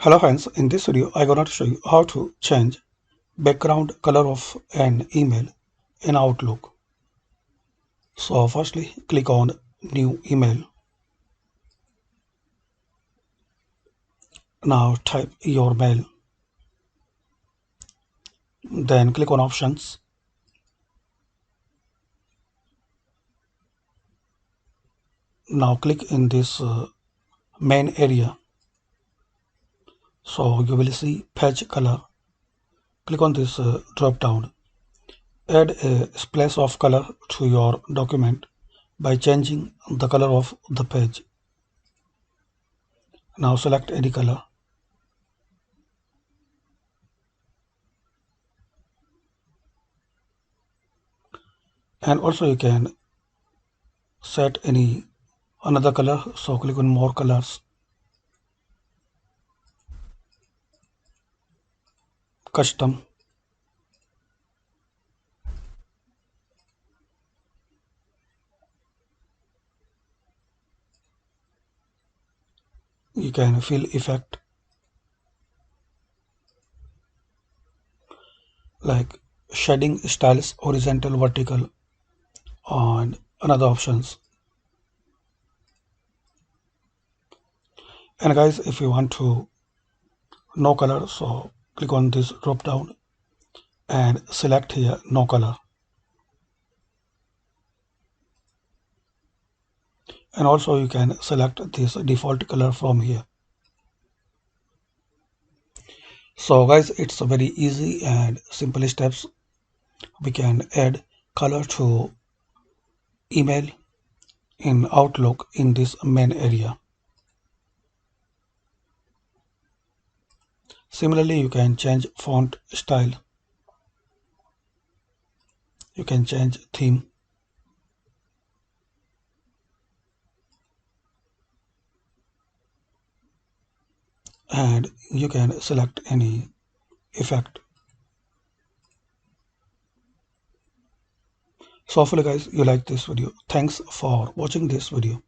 Hello friends, in this video I'm going to show you how to change background color of an email in Outlook. So firstly click on new email. Now type your mail. Then click on options. Now click in this main area. So you will see page color. Click on this drop down. Add a splash of color to your document by changing the color of the page. Now select any color. And also you can set any another color, so click on more colors, custom, you can fill effect like shading styles, horizontal, vertical, and another options. And guys, if you want to no color, so click on this drop down and select here no color. And also you can select this default color from here. So guys, it's a very easy and simple steps. We can add color to email in Outlook in this main area. Similarly, you can change font style, you can change theme, and you can select any effect. So hopefully guys you like this video. Thanks for watching this video.